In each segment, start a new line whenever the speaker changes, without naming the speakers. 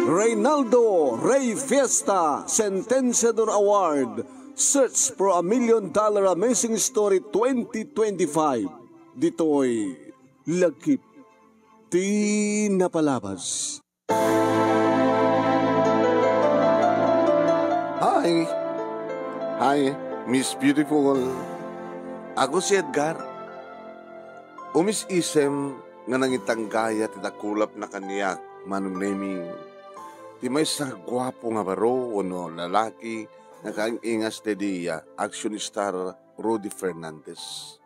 Reynaldo Rey Fiesta Sentenciador Award Search for a $1 Million Amazing Story 2025. Dito'y Lagkip Di Napalabas.
Hi! Hi, Miss Beautiful. Ako si Edgar. Umis isem nga nangitang gaya titakulap na kaniyak manong naming. Di may sa gwapo nga baro o no lalaki na kaingas dediya action star Rudy Fernandez.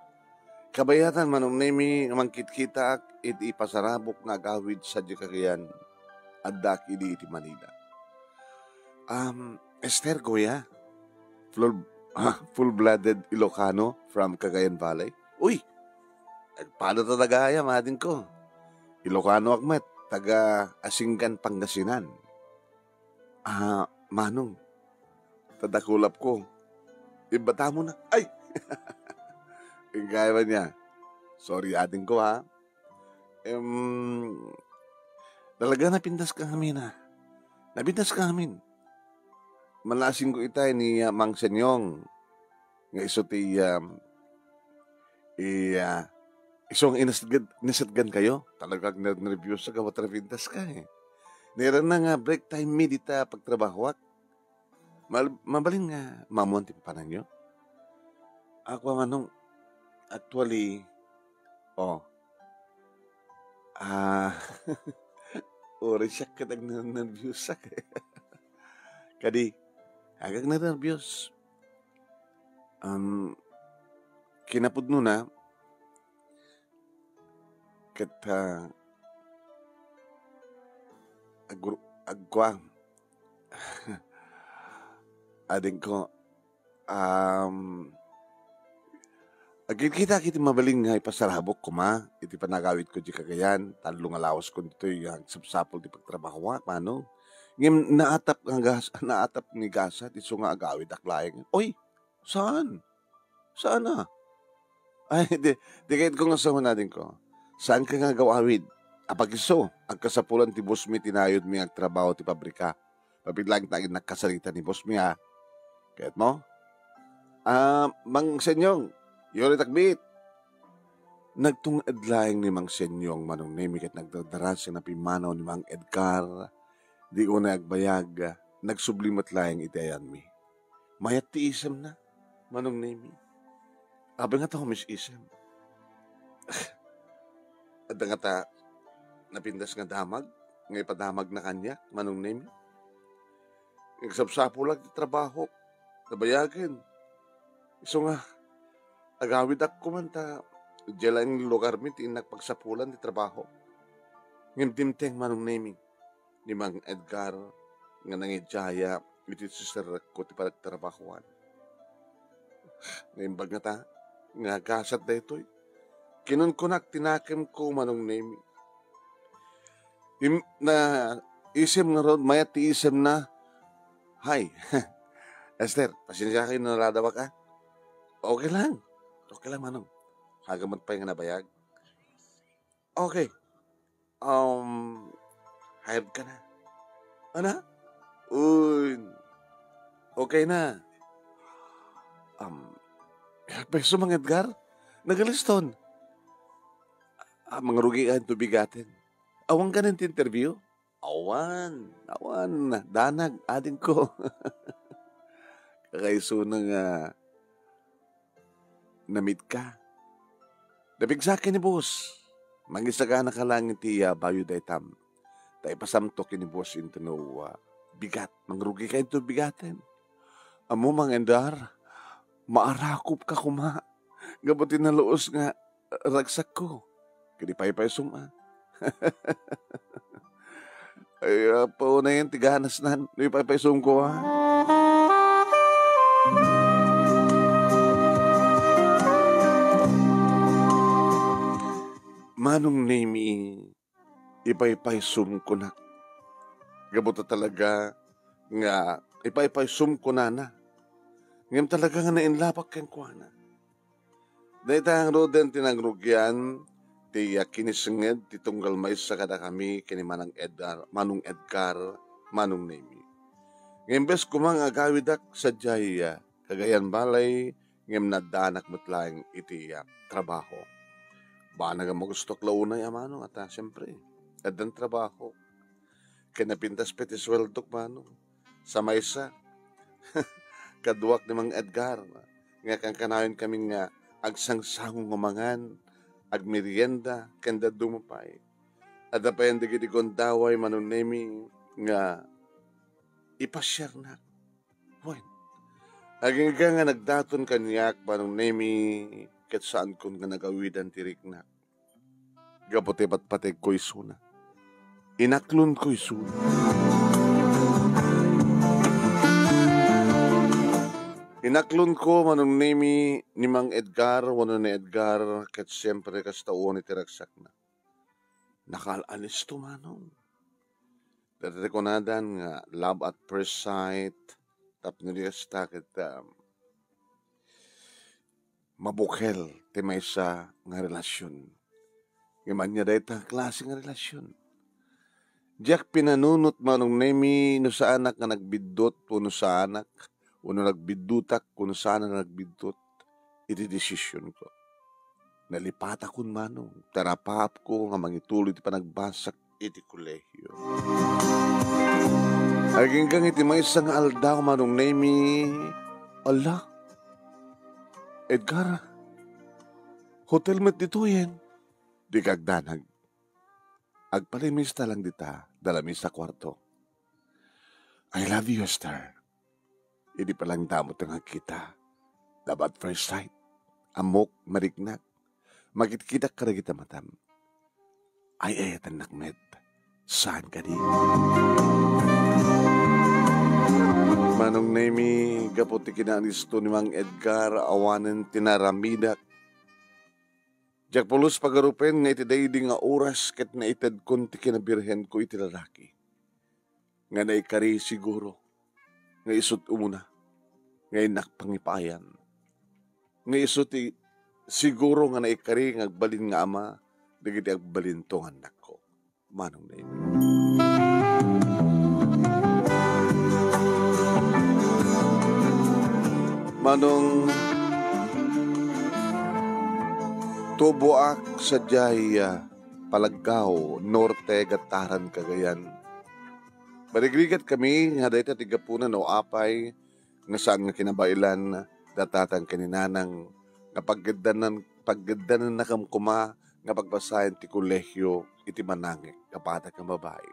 Kabayatan manong naming mangkit-kita iti pasarabok nga gawid sa Jikakayan at daki di iti Manila. Esther Goya, full-blooded Ilocano from Cagayan Valley. Uy, paano talaga ay madin ko? Ilocano akmet, taga Asinggan, Pangasinan. Manong, tadakulap ko. Ibata mo na. Ay! Kaya ba niya? Sorry atin ko ha. Talaga napintas ka kami na. Napintas ka kami. Malasing ko itay ni Mang Senyong. Nga iso ti isong inasatgan kayo. Talagang na-review sa gawat napintas ka eh. Nira na nga break time me dita pagtrabahwak. Mabalin nga mamon ti panan nyo. Ako manong actually ori siya katag na-nervyos sa kaya. Kadi, agag na-nervyos. Kinapod no na kata agwang ading ko agit kita kiti mabaling nga ipasarabok ko ma iti panagawit ko di Cagayan talong alawas ko dito yung sapsapol di pagtrabaho paano ngim naatap ni gasa di so nga agawit aklayang oy saan na ay di kahit ko nga sa natin ko saan ka nga gawawid apag iso ang kasapulan ti boss mi tinayod mi agtrabaho ti pabrika papidlang tagin nagkasalita ni boss mi ha kahit mo Mang Senyong yori takbit. Nagtungad laing ni Mang Senyong manong nemi kat nagdadaras na pimanaw ni Mang Edgar. Di ko na agbayag. Nagsublimat laing itayan mi. Mayat ti isem na manong nemi. Abang nga ta humis isem. At nga ta napindas nga damag. Ngay padamag na kanya manong nemi. Nagsapsapo lang ti trabaho. Nabayagin. Iso nga agawid ako man ta diyan lugar mi ti nagpagsapulan ti trabaho. Ngimtimteng manong naming ni Mang Edgar nga nangijaya iti sister ko ti pagtrabahoan. Ngayon bag nga ta nga gasat da ito'y kinunkunak tinakim ko manong naming. Na isim nga ron mayat ti isim na hi Esther, pasensya kayo naladawa ka? Okay lang manong. Hagamat pa yung nabayag. Okay. Hired ka na. Ano? Uy. Okay na. Peso Mang Edgar? Nagaliston. Mga rugi ka tubigatin. Awang ka ng interview? Awan. Danag. Adin ko. Kakaiso nang na-meet ka. Nabigsakin ni boss. Mangisaga na ka lang tiya bayo daytam. Tay pasamtok ni boss into no bigat. Mangrugi ka into bigatin. Amo Mang Edgar, maarakop ka kuma. Gabutin na loos nga ragsak ko. Kini pay suma. Ay, po na yan, tigahanas na. May pay sum ko ha. Manong nemi, ipay-sum ko na. Gabuto talaga nga, ipay-sum ko na. Ngayon talaga nga nainlapak kang kuha na. Dahil tayong roden tinagrugyan, ti kinisenged ti tunggal maysa kada kami kini Manong Edgar, Manong Nemi. Ngembes kumang agawidak sadyay kagayan balay ngem nadanak metlaeng iti trabaho. Ba naga magustok launay amano at siyempre adan trabaho. Kinapintas piti sweldok mano sa maysa kaduak ni Mang Edgar nga kang kanayon kaming agsangsangong umangan agmerienda kanda dumapay. At apayan digiti kondaway Manong Nemi nga ipasyar na. Wen. Aging nga nagdaton kanyak Manong Nemi ket saan kun nga nagawidan tirik na. Gapote patpateg ko isuna. Inaklon ko isuna. Inaklon ko Manong Nemi ni Mang Edgar, wano ni Edgar, ket siyempre kastauon iti ragsak na. Nakalanis to Manong. Dati ko nadan nga love at first sight, tap niliyasta ket mabukel ti maysa nga relasyon. Ngaman niya dahil klase nga relasyon. Diyak pinanunot Manong Nemi no sa anak nga nagbidot no sa anak. Uno nagbidutak kung saan na nagbidot, iti desisyon ko. Nalipata kun Manong, tarapap ko nga mangituloy iti panagbasak iti kolehiyo. Aging kang iti may isang aldaw Manong Nemi, ala, Edgar, hotel met dito yan. Di kagdanag. Agpalimista lang dita, dalami sa kwarto. I love you, Esther. Hindi palang damot ang kita. Dapat first sight. Amok, mariknak. Magkita ka rin kita matam. Ay ayatan nakmet. Saan ka di? Manong Nemi, gaputi kinanisto ni Mang Edgar, awanan tinaramidak. Diyak pulos pagarupen nga iti daydi nga oras ket na ited kon ti kinabirhen ko iti lalaki. Nga naikari siguro. Nga isut umuna, nga inakpangipayan. Nga isut siguro nga naikari nga agbalin nga ama, dagiti agbalin tong anak ko. Manong Nemi. Manong tubuak sa Jaya, Palagao, Norte, Gataran, Cagayan. Barigrigat kami, nga dahil tigapunan o apay, nga saan nga kinabailan, datatan kaninanang, nga paggandanan na kamkuma, nga pagbasayan ti kolehyo, iti manangik, kapata kang babae.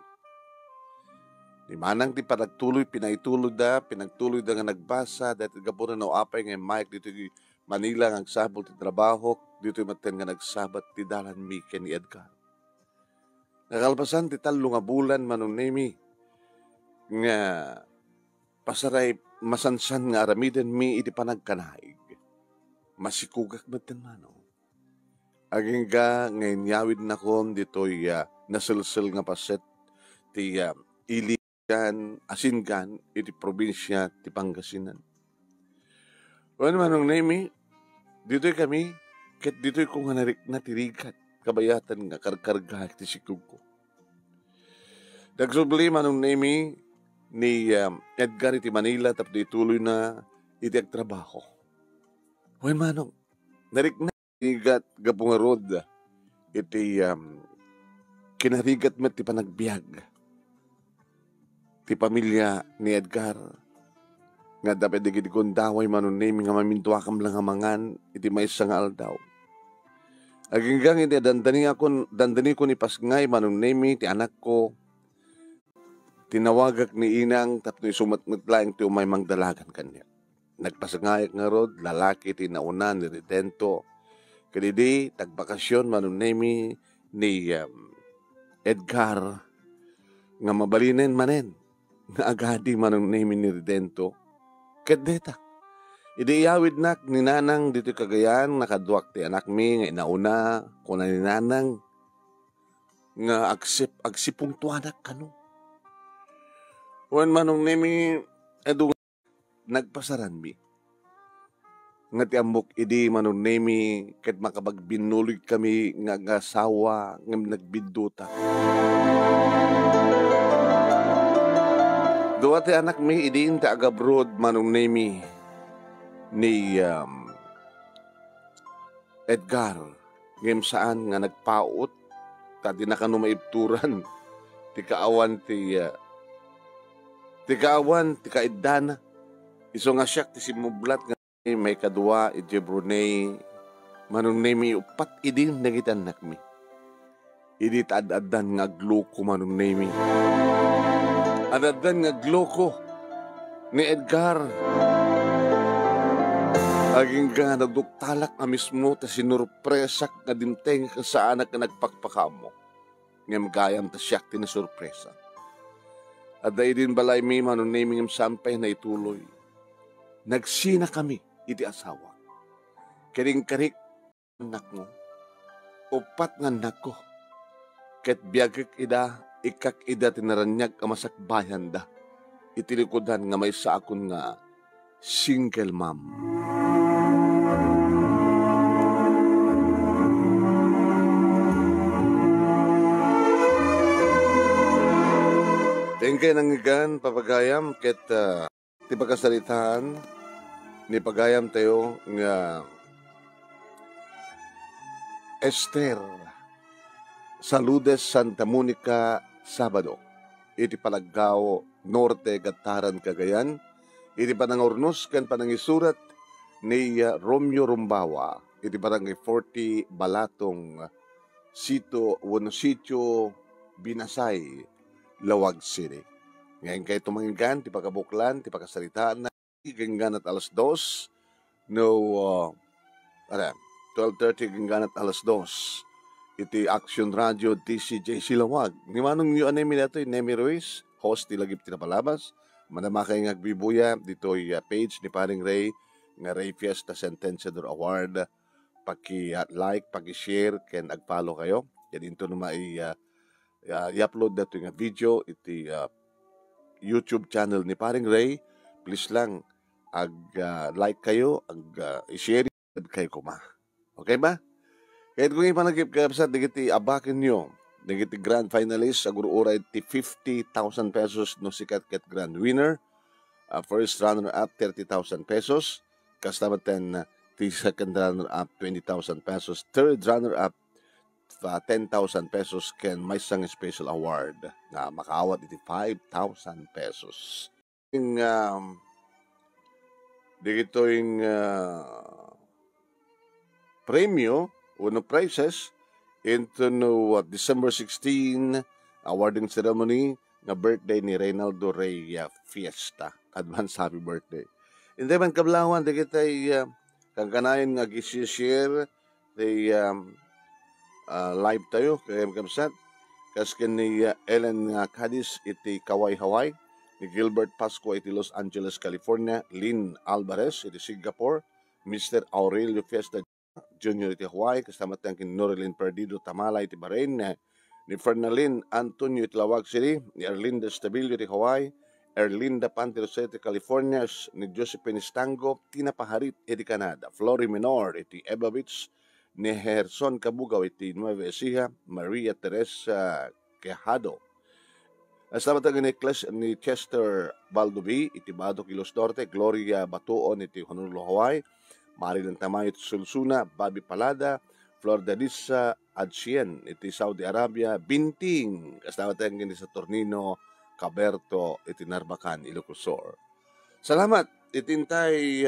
Di manang ti panagtuloy, pinagtuloy da nga nagbasa, dahil tigapunan o apay, nga Mike, dito di Manila, nga agsabol ti trabaho, dito maten nga nagsabat ti dalan mi ken ni Edgar. Nakalpasan ti talo nga bulan Manong Nemi, nga pasaray masansan nga aramiden mi iti panagkanaig. Masikugak maten Manong. Aging nga ngayon yawid na kom dito'y nasilsil nga paset ti Iligan, Asingan, iti probinsya ti Pangasinan. Well, Manong Nemi, dito'y kami, ket dito'y kung natirikat, kabayatan nga karkarga ti sikug ko. Dagsubli Manong Nemi, ni Edgar iti Manila tapos ituloy na iti agtrabaho. Well, Manong, narikna igat gapungarod iti kinarigat met ti panagbiag ti pamilya ni Edgar nga dapat digiti kondaway Manong Nemi nga mamintuakam lang hamangan iti maysa nga aldaw. Aginggang iti dandani ko ni Pasngay Manong Nemi ti anak ko tinawagak ni inang tapno isumatmatlaing ti umay mangdalagan kanya. Nagpasangayag nga rod, lalaki ti nauna ni Redento. Kadidi, tagbakasyon Manong Nemi ni Edgar nga mabalinen manen nga agadi Manong Nemi ni Redento. Kadeta, idiyawid nak ni nanang dito Cagayan, nakaduak ti anak mi nga inauna kuna ni nanang nga agsipong tuanak kano. Wan Manong Nemi, nagpasaran mi. nga ti amok idi manunemi ket makabagbinulig kami nga asawa nga nagbidduta. Duwa ti anak mi idin ti agabroad manunemi ni Edgar ngem saan nga nagpaot tadi na kanu maibturan ti kaawan ti kaidana iso nga siyak ti simublat nga may kadua iti Brunei manunemi upat idin nagit anak mi idi taad-adan nga agluko manunemi adadan nga gloko ni Edgar. Aging nga nagduktalak na mismo ta sinurpresak nga dimteng ka sa anak nga nagpakpakamo. Ngam gayam ta siyak tinasurpresa. At dahi din balay mi manunemi ng sampay na ituloy. Nagsina kami iti asawa. Karing-karik anak mo. Upat nga anak ko. Ket biyagik ida ikak ida tinaranyag kamasakbayan da. Itilikodan nga may sa akon nga single mom. Tengkay nangigan papagayam ket ti pagkasalitaan ni pagayam tayo nga Esther Saludes, Santa Monica, Sabado. Iti Palagao, Norte, Gataran, Cagayan. Iti panangornos kan panangisurat ni Romeo Rumbawa. Iti barangay 40, Balatong, Sitio, Binasay, Lawag City. Ngayon kayo tumanggan, ti pagkabuklan, ti pagkasalitaan na ganggan at alas 2. No, 12:30 ganggan at alas 2. Iti Action Radio DCJ Silawag. Ni manong nyo anay minato Nemi Ruiz, host ti Lagip Tinapalabas. Manamakay ng agbibuya, dito page ni Paring Ray, nga Ray Fiesta Sentenciador Award. Paki-like, paki-share, ken ag-follow kayo. Yan ito naman i-upload na ito nga video, iti YouTube channel ni Paring Ray. Please lang, ag-like kayo, i-share kayo kuma. Okay ba? Kahit kung ipanagip ka sa digiti abakin nyo, digiti grand finalist, aguro-ura iti 50,000 pesos no sikat ket grand winner. First runner-up, 30,000 pesos. Kastamatan, the second runner-up, 20,000 pesos. Third runner-up, 10,000 pesos. Ken may isang special award na makaawat iti 5,000 pesos. Digito yung premyo, uno prizes, into no December 16 awarding ceremony nga birthday ni Reynaldo Rey Fiesta. Advance happy birthday. Hindi man kablawan, di kita kaganayan nga gisishare di live tayo, kaya kamsat. Kaskin ni Ellen Cadiz iti Kauai, Hawaii, ni Gilbert Pasco iti Los Angeles, California, Lynn Alvarez iti Singapore, Mr. Aurelio Fiesta Junior iti Hawaii, kasama tayong kin Norilyn Perdido Tamala iti Bahrain, ni Fernalyn Antonio iti Lawag City, ni Erlinda Stabilio iti Hawaii, Erlinda Panterose iti California, ni Josephine Stango, Tina Paharit iti Canada, Flory Menor iti Eva Beach, ni Herson Kabugaw iti Nueva Ecija, Maria Teresa Quejado. Kasama tayong ni Chester Baldovi iti Badok Ilos Norte, Gloria Batuon iti Honolulu, Hawaii, Marilyn Tamayot Sulsuna, Bobby Palada, Flor Dalisa Adcien, iti Saudi Arabia, Binting, kasama tayong sa Tornino, Caberto, iti Narbacan, Ilocosur. Salamat, itintay